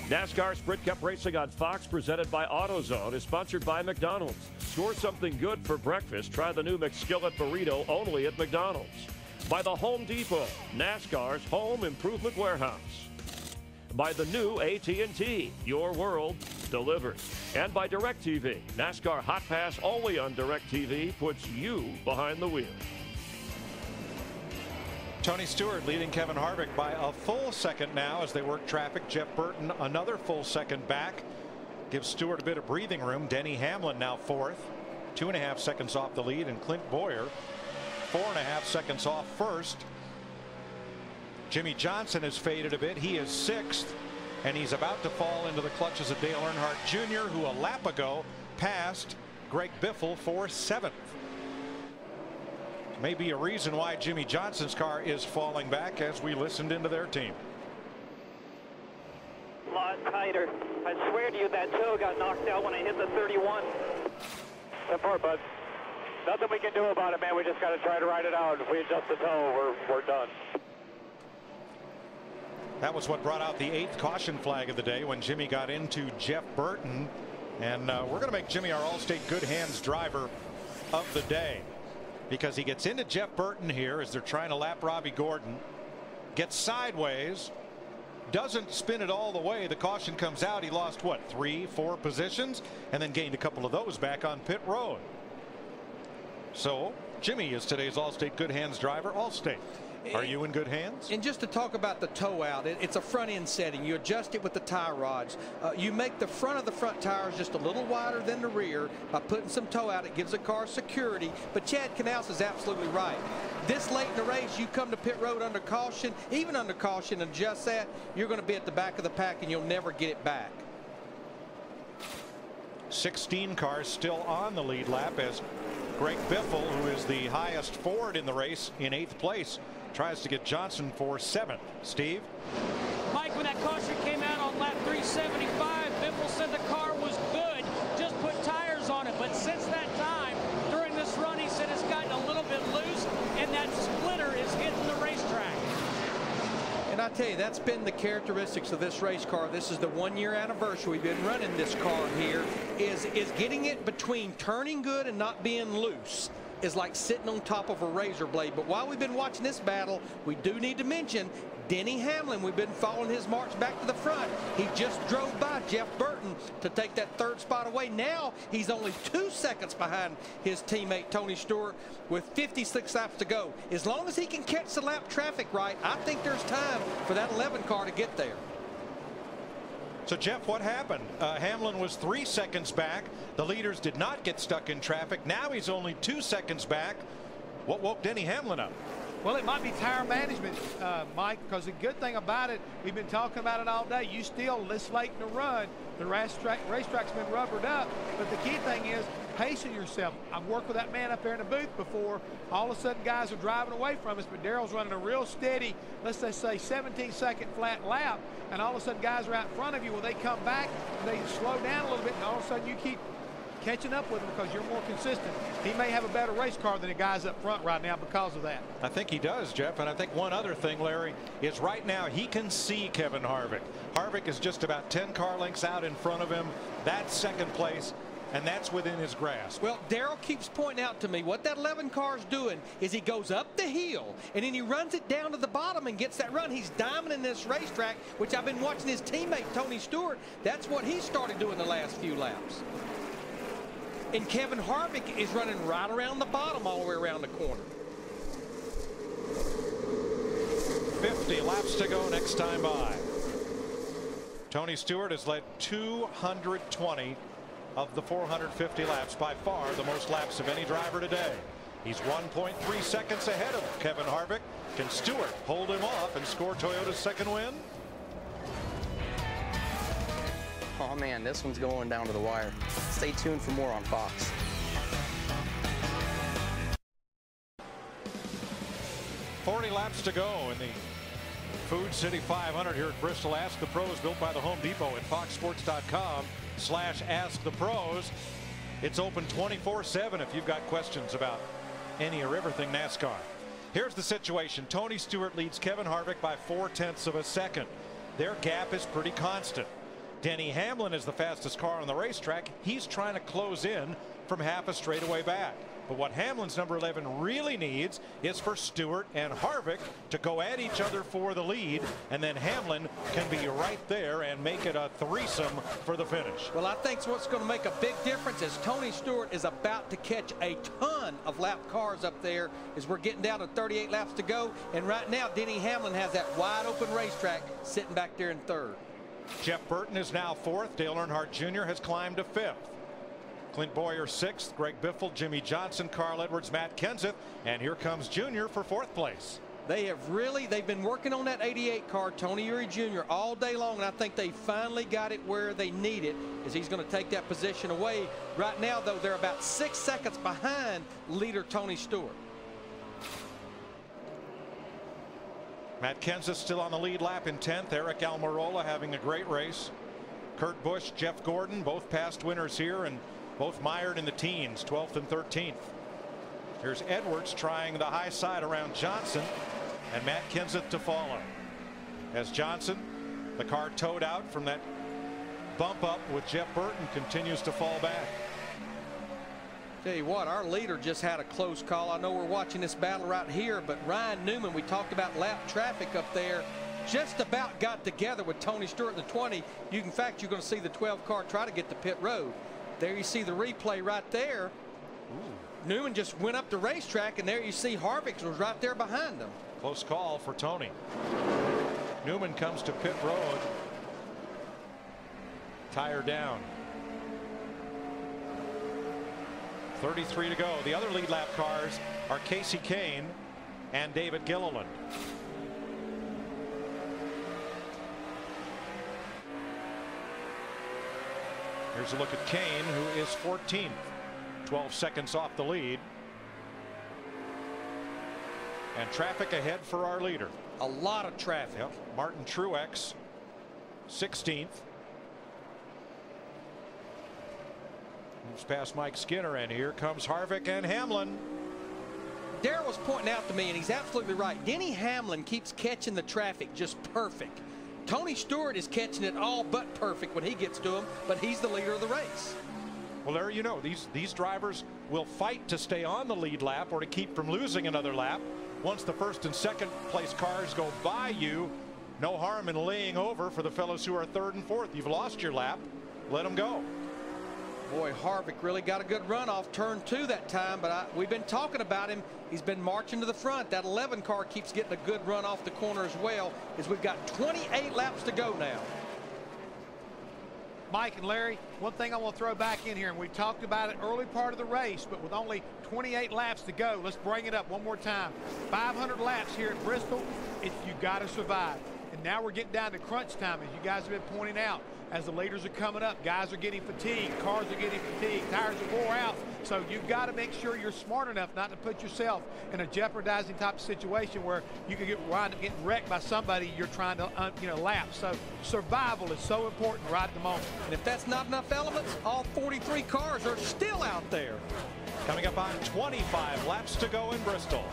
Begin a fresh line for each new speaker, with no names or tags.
NASCAR Sprint Cup Racing on Fox, presented by AutoZone, is sponsored by McDonald's. Score something good for breakfast. Try the new McSkillet Burrito only at McDonald's. By the Home Depot, NASCAR's home improvement warehouse. By the new AT&T, your world delivered. And by DirecTV, NASCAR Hot Pass only on DirecTV puts you behind the wheel.
Tony Stewart leading Kevin Harvick by a full second now as they work traffic. Jeff Burton another full second back. Gives Stewart a bit of breathing room. Denny Hamlin now fourth. 2.5 seconds off the lead. And Clint Boyer 4.5 seconds off first. Jimmy Johnson has faded a bit. He is sixth. And he's about to fall into the clutches of Dale Earnhardt Jr., who a lap ago passed Greg Biffle for seventh. Maybe a reason why Jimmy Johnson's car is falling back as we listened into their team.
A lot tighter. I swear to you, that toe got knocked out when I hit the 31. That part, bud. Nothing we can do about it, man. We just got to try to ride it out. If we adjust the toe, we're done.
That was what brought out the 8th caution flag of the day when Jimmy got into Jeff Burton. And we're going to make Jimmy our Allstate Good Hands driver of the day, because he gets into Jeff Burton here as they're trying to lap Robbie Gordon, gets sideways, doesn't spin it all the way. The caution comes out. He lost what, 3-4 positions, and then gained a couple of those back on pit road. So Jimmy is today's Allstate Good Hands driver. Allstate, are you in good hands?
And just to talk about the toe out, it's a front end setting. You adjust it with the tie rods. You make the front of the front tires just a little wider than the rear by putting some toe out. It gives the car security. But Chad Knaus is absolutely right. This late in the race, you come to pit road under caution, even under caution, and adjust that, you're going to be at the back of the pack and you'll never get it back.
16 cars still on the lead lap as Greg Biffle, who is the highest Ford in the race, in 8th place, tries to get Johnson for 7th. Steve?
Mike, when that caution came out on lap 375, Biffle said the car was good, just put tires on it. But since that time, during this run, he said it's gotten a little bit loose, and that splitter is hitting the racetrack.
And I tell you, that's been the characteristics of this race car. This is the 1-year anniversary. We've been running this car here. Is getting it between turning good and not being loose is like sitting on top of a razor blade. But while we've been watching this battle, we do need to mention Denny Hamlin. We've been following his march back to the front. He just drove by Jeff Burton to take that 3rd spot away. Now he's only 2 seconds behind his teammate Tony Stewart with 56 laps to go. As long as he can catch the lap traffic right, I think there's time for that 11 car to get there.
So, Jeff, what happened? Hamlin was 3 seconds back. The leaders did not get stuck in traffic. Now he's only 2 seconds back. What woke Denny Hamlin up?
Well, it might be tire management, Mike, because the good thing about it, we've been talking about it all day. You still, this late in the run, the racetrack's been rubbered up. But the key thing is pacing yourself. I've worked with that man up there in the booth before. All of a sudden, guys are driving away from us, but Darrell's running a real steady, let's just say 17-second flat lap, and all of a sudden, guys are out in front of you. Well, they come back, and they slow down a little bit, and all of a sudden, you keep catching up with him because you're more consistent. He may have a better race car than the guys up front right now because of that.
I think he does, Jeff, and I think one other thing, Larry, is right now he can see Kevin Harvick. Harvick is just about 10 car lengths out in front of him. That's 2nd place, and that's within his grasp.
Well, Darrell keeps pointing out to me what that 11 car is doing is he goes up the hill and then he runs it down to the bottom and gets that run. He's diamonding this racetrack, which I've been watching his teammate Tony Stewart. That's what he started doing the last few laps. And Kevin Harvick is running right around the bottom all the way around the corner.
50 laps to go next time by. Tony Stewart has led 220 of the 450 laps, by far the most laps of any driver today. He's 1.3 seconds ahead of Kevin Harvick. Can Stewart hold him off and score Toyota's 2nd win?
Oh man, this one's going down to the wire. Stay tuned for more on Fox.
.40 laps to go in the Food City 500 here at Bristol. Ask the Pros, built by the Home Depot at foxsports.com/askthepros. It's open 24/7 if you've got questions about any or everything NASCAR. Here's the situation. Tony Stewart leads Kevin Harvick by 0.4 of a second. Their gap is pretty constant. Denny Hamlin is the fastest car on the racetrack. He's trying to close in from half a straightaway back. But what Hamlin's number 11 really needs is for Stewart and Harvick to go at each other for the lead, and then Hamlin can be right there and make it a threesome for the finish.
Well, I think what's going to make a big difference is Tony Stewart is about to catch a ton of lap cars up there as we're getting down to 38 laps to go. And right now, Denny Hamlin has that wide open racetrack sitting back there in third.
Jeff Burton is now fourth. Dale Earnhardt Jr. has climbed to fifth. Clint Boyer sixth, Greg Biffle, Jimmy Johnson, Carl Edwards, Matt Kenseth, and here comes Junior for fourth place.
They've been working on that 88 car, Tony Eury Jr., all day long, and I think they finally got it where they need it, as he's going to take that position away. Right now, though, they're about 6 seconds behind leader Tony Stewart.
Matt Kenseth still on the lead lap in 10th. Eric Almirola having a great race. Kurt Busch, Jeff Gordon, both past winners here, and both mired in the teens, 12th and 13th. Here's Edwards trying the high side around Johnson, and Matt Kenseth to follow. As Johnson, the car towed out from that bump up with Jeff Burton, continues to fall back.
Tell you what, our leader just had a close call. I know we're watching this battle right here, but Ryan Newman, we talked about lap traffic up there, just about got together with Tony Stewart in the 20. In fact, you're going to see the 12 car try to get to pit road. There you see the replay right there. Ooh. Newman just went up the racetrack, and there you see Harvick was right there behind them.
Close call for Tony. Newman comes to pit road. Tire down. 33 to go. The other lead lap cars are Casey Kane and David Gilliland. Here's a look at Kane, who is 14th, 12 seconds off the lead. And traffic ahead for our leader.
A lot of traffic.
Yep. Martin Truex, 16th. Moves past Mike Skinner, and here comes Harvick and Hamlin.
Darrell was pointing out to me, and he's absolutely right. Denny Hamlin keeps catching the traffic just perfect. Tony Stewart is catching it all but perfect when he gets to him, but he's the leader of the race.
Well, there you know, these drivers will fight to stay on the lead lap or to keep from losing another lap. Once the first and second place cars go by you, no harm in laying over for the fellows who are third and fourth. You've lost your lap, let them go.
Boy, Harvick really got a good run off turn 2 that time, but we've been talking about him. He's been marching to the front. That 11 car keeps getting a good run off the corner as well, as we've got 28 laps to go now.
Mike and Larry, one thing I want to throw back in here, and we talked about it early part of the race, but with only 28 laps to go, let's bring it up one more time. 500 laps here at Bristol, you got to survive. And now we're getting down to crunch time, as you guys have been pointing out. As the leaders are coming up, guys are getting fatigued, cars are getting fatigued, tires are wore out. So you've got to make sure you're smart enough not to put yourself in a jeopardizing type of situation where you could wind up getting wrecked by somebody you're trying to lap. So survival is so important right at the moment.
And if that's not enough elements, all 43 cars are still out there.
Coming up on 25 laps to go in Bristol.